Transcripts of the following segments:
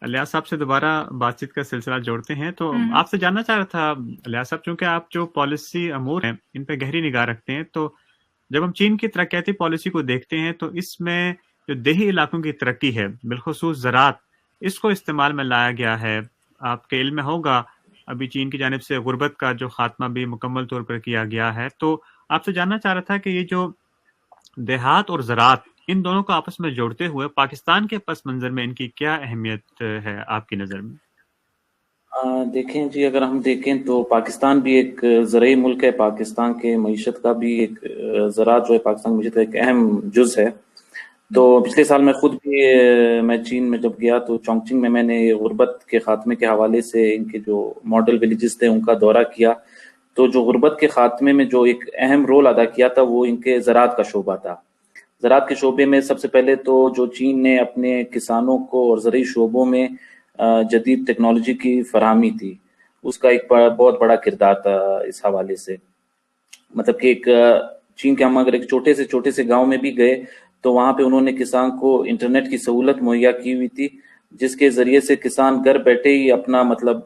लियाज साहब से दोबारा बातचीत का सिलसिला जोड़ते हैं। तो आपसे जानना चाह रहा था लियाज साहब, चूंकि आप जो पॉलिसी अमूर हैं इन पे गहरी निगाह रखते हैं, तो जब हम चीन की तरक्याती पॉलिसी को देखते हैं तो इसमें जो देही इलाकों की तरक्की है, बिलखुसूस ज़राअत, इसको इस्तेमाल में लाया गया है। आपके इल्म में होगा अभी चीन की जानिब से गुर्बत का जो खात्मा भी मुकम्मल तौर पर किया गया है। तो आपसे जानना चाह रहा था कि ये जो देहात और ज़राअत, इन दोनों को आपस में जोड़ते हुए पाकिस्तान के पस मंज़र में इनकी क्या अहमियत है आपकी नज़र में? देखें जी, अगर हम देखें तो पाकिस्तान भी एक ज़रई मुल्क है। पाकिस्तान के मईशत का भी एक ज़राअत जो है पाकिस्तान की मईशत का एक अहम जुज़ है। तो पिछले साल मैं खुद भी मैं चीन में जब गया तो चोंगचिंग में मैंने गुर्बत के खात्मे के हवाले से इनके जो मॉडल विलेजेस थे उनका दौरा किया। तो जो गुर्बत के खात्मे में जो एक अहम रोल अदा किया था वो इनके ज़राअत का शोबा था। ज़राअत के शोबे में सबसे पहले तो जो चीन ने अपने किसानों को और ज़रई शोबों में जदीद टेक्नोलॉजी की फराहमी थी, उसका एक बहुत बड़ा किरदार था इस हवाले से। मतलब कि एक चीन के हम अगर एक छोटे से गांव में भी गए तो वहां पे उन्होंने किसान को इंटरनेट की सहूलत मुहैया की हुई थी, जिसके जरिए से किसान घर बैठे ही अपना मतलब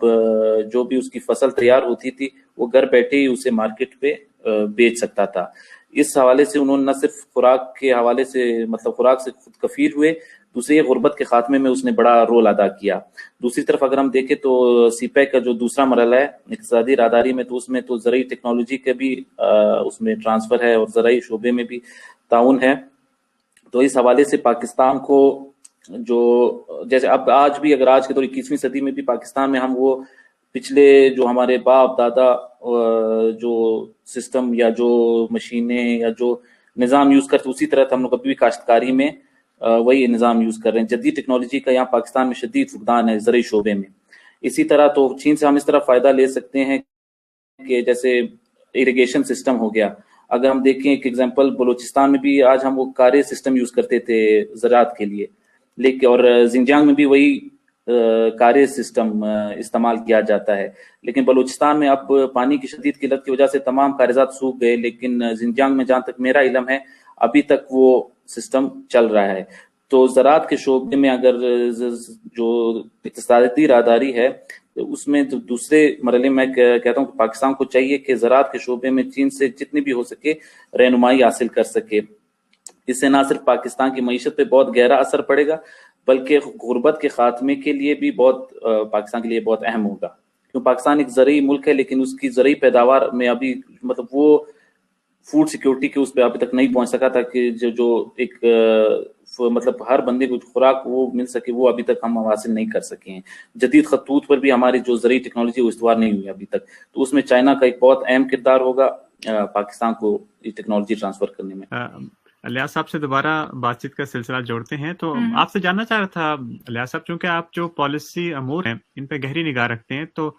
जो भी उसकी फसल तैयार होती थी वो घर बैठे ही उसे मार्केट पे बेच सकता था। इस हवाले से उन्होंने न सिर्फ खुराक के हवाले से मतलब खुराक से खुद कफील हुए, दूसरे गुर्बत के खात्मे में उसने बड़ा रोल अदा किया। दूसरी तरफ अगर हम देखें तो सीपैक का जो दूसरा मरहला है इक़्तिसादी राहदारी में, तो उसमें तो ज़रई टेक्नोलॉजी के भी उसमें ट्रांसफर है और ज़रई शोबे में भी ताउन है। तो इस हवाले से पाकिस्तान को जो जैसे अब आज भी अगर आज के दौर 21वीं सदी में भी पाकिस्तान में हम वो पिछले जो हमारे बाप दादा जो सिस्टम या जो मशीनें या जो निज़ाम यूज करते उसी तरह हम लोग अभी भी काश्तकारी में वही निज़ाम यूज कर रहे हैं। जदीद टेक्नोलॉजी का यहाँ पाकिस्तान में शदीद फुकदान है ज़रई शोबे में। इसी तरह तो चीन से हम इस तरह फायदा ले सकते हैं कि जैसे इरिगेशन सिस्टम हो गया। अगर हम देखें एक एग्जांपल, बलूचिस्तान में भी आज हम वो कारे सिस्टम यूज करते थे ज़राअत के लिए, लेकिन और जिंजियांग में भी वही कारे सिस्टम इस्तेमाल किया जाता है। लेकिन बलूचिस्तान में अब पानी की शदीद किल्लत की वजह से तमाम कारेजात सूख गए, लेकिन जिंजियांग में जहां तक मेरा इल्म है अभी तक वो सिस्टम चल रहा है। तो ज़राअत के शोबे में अगर जो इक़्तिसादी राहदारी है तो उसमें तो दूसरे मरहले में कहता हूँ कि पाकिस्तान को चाहिए कि ज़राअत के शोबे में चीन से जितनी भी हो सके रहनुमाई हासिल कर सके। इससे ना सिर्फ पाकिस्तान की मईशत पे बहुत गहरा असर पड़ेगा बल्कि गुर्बत के खात्मे के लिए भी बहुत पाकिस्तान के लिए बहुत अहम होगा। क्योंकि पाकिस्तान एक ज़रई मुल्क है लेकिन उसकी ज़रई पैदावार में अभी मतलब वो फूड सिक्योरिटी के उस पर अभी तक नहीं पहुंच सका था कि जो एक मतलब हर बंदे को खुराक वो मिल सके, वो अभी तक हम हासिल नहीं कर सके हैं। जदीद खतूत पर भी हमारी जो ज़रई टेक्नोलॉजी वो इस्तेमाल नहीं हुई अभी तक, तो उसमें चाइना का एक बहुत अहम किरदार होगा पाकिस्तान को ये टेक्नोलॉजी ट्रांसफर करने में। लियाज साहब से दोबारा बातचीत का सिलसिला जोड़ते हैं। तो आपसे जानना चाह रहा था लियाज साहब, चूंकि आप जो पॉलिसी अमूर हैं इन पे गहरी निगाह रखते हैं, तो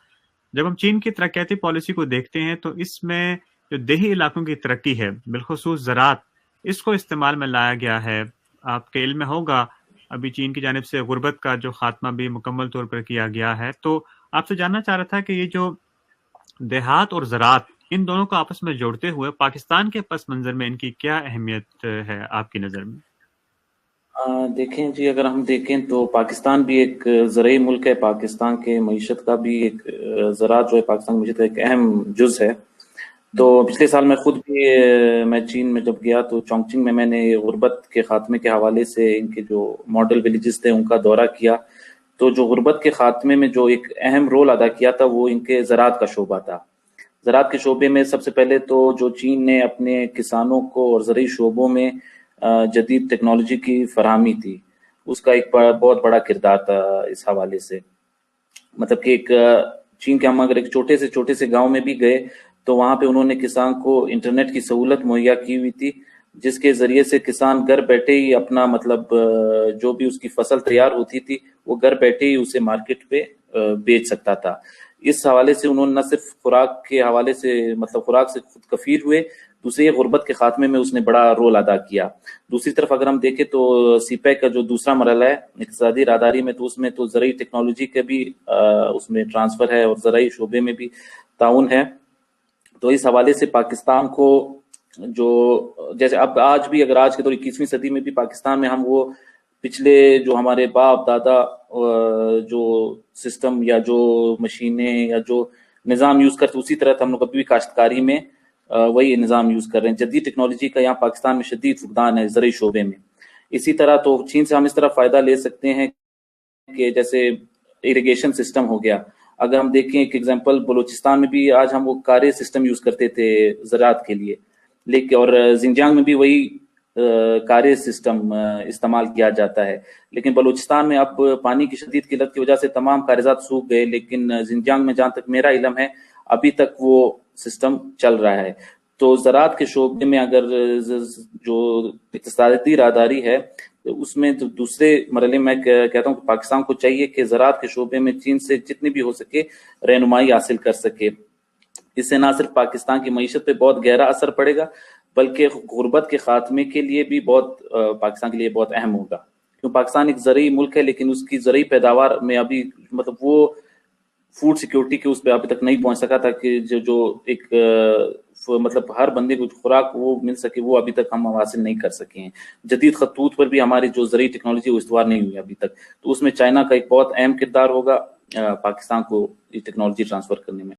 जब हम चीन की तरक्याती पॉलिसी को देखते हैं तो इसमें जो देही इलाकों की तरक्की है, बिलखुसूस ज़राअत, इसको इस्तेमाल में लाया गया है। आपके इल्म में होगा अभी चीन की जानिब से गुर्बत का जो खात्मा भी मुकम्मल तौर पर किया गया है। तो आपसे जानना चाह रहा था कि ये जो देहात और ज़राअत, इन दोनों को आपस में जोड़ते हुए पाकिस्तान के पस मंज़र में इनकी क्या अहमियत है आपकी नज़र में? देखें जी, अगर हम देखें तो पाकिस्तान भी एक ज़रई मुल्क है। पाकिस्तान के मईशत का भी एक ज़राअत जो है पाकिस्तान की मईशत का एक अहम जुज़ है। तो पिछले साल मैं खुद भी मैं चीन में जब गया तो चोंगचिंग में मैंने गुर्बत के खात्मे के हवाले से इनके जो मॉडल विलेजेस थे उनका दौरा किया। तो जो गुर्बत के खात्मे में जो एक अहम रोल अदा किया था वो इनके ज़राअत का शोबा था। ज़राअत के शोबे में सबसे पहले तो जो चीन ने अपने किसानों को और ज़रई शोबों में जदीद टेक्नोलॉजी की फराहमी थी, उसका एक बहुत बड़ा किरदार था इस हवाले से। मतलब कि एक चीन के हम अगर एक छोटे से गांव में भी गए तो वहां पे उन्होंने किसान को इंटरनेट की सहूलत मुहैया की हुई थी, जिसके जरिए से किसान घर बैठे ही अपना मतलब जो भी उसकी फसल तैयार होती थी वो घर बैठे ही उसे मार्केट पे बेच सकता था। इस हवाले से उन्होंने न सिर्फ खुराक के हवाले से मतलब खुराक से खुद कफील हुए, दूसरे गुर्बत के खात्मे में उसने बड़ा रोल अदा किया। दूसरी तरफ अगर हम देखें तो सीपैक का जो दूसरा मरहला है इक़्तिसादी राहदारी में, तो उसमें तो ज़रई टेक्नोलॉजी के भी उसमें ट्रांसफर है और ज़रई शोबे में भी ताउन है। तो इस हवाले से पाकिस्तान को जो जैसे अब आज भी अगर आज के दौर 21वीं सदी में भी पाकिस्तान में हम वो पिछले जो हमारे बाप दादा जो सिस्टम या जो मशीनें या जो निज़ाम यूज़ करते उसी तरह हम लोग अभी भी काश्तकारी में वही निज़ाम यूज़ कर रहे हैं। जदीद टेक्नोलॉजी का यहाँ पाकिस्तान में शदीद फुकदान है ज़रई शोबे में। इसी तरह तो चीन से हम इस तरह फ़ायदा ले सकते हैं कि जैसे इरिगेशन सिस्टम हो गया, अगर हम देखें एक एग्जांपल, बलूचिस्तान में भी आज हम वो कारे सिस्टम यूज़ करते थे ज़राअत के लिए, लेकिन और जिंजांग में भी वही कारे सिस्टम इस्तेमाल किया जाता है। लेकिन बलूचिस्तान में अब पानी की शदीद किल्लत की वजह से तमाम कारेजात सूख गए, लेकिन जिंजांग में जहाँ तक मेरा इल्म है अभी तक वो सिस्टम चल रहा है। तो ज़राअत के शोबे में अगर जो इक़्तिसादी राहदारी है उसमें तो दूसरे मरहले में कहता हूँ कि पाकिस्तान को चाहिए कि ज़राअत के शोबे में चीन से जितनी भी हो सके रहनुमाई हासिल कर सके। इससे ना सिर्फ पाकिस्तान की मईशत पे बहुत गहरा असर पड़ेगा बल्कि गुर्बत के खात्मे के लिए भी बहुत पाकिस्तान के लिए बहुत अहम होगा, क्योंकि पाकिस्तान एक ज़रई मुल्क है लेकिन उसकी ज़रई पैदावार में अभी मतलब वो फूड सिक्योरिटी के उस पर अभी तक नहीं पहुंच सका था कि जो एक मतलब हर बंदे को खुराक वो मिल सके, वो अभी तक हम हासिल नहीं कर सके हैं। जदीद खतूत पर भी हमारी जो ज़रई टेक्नोलॉजी वो इस्तेमाल नहीं हुई अभी तक, तो उसमें चाइना का एक बहुत अहम किरदार होगा पाकिस्तान को ये टेक्नोलॉजी ट्रांसफर करने में।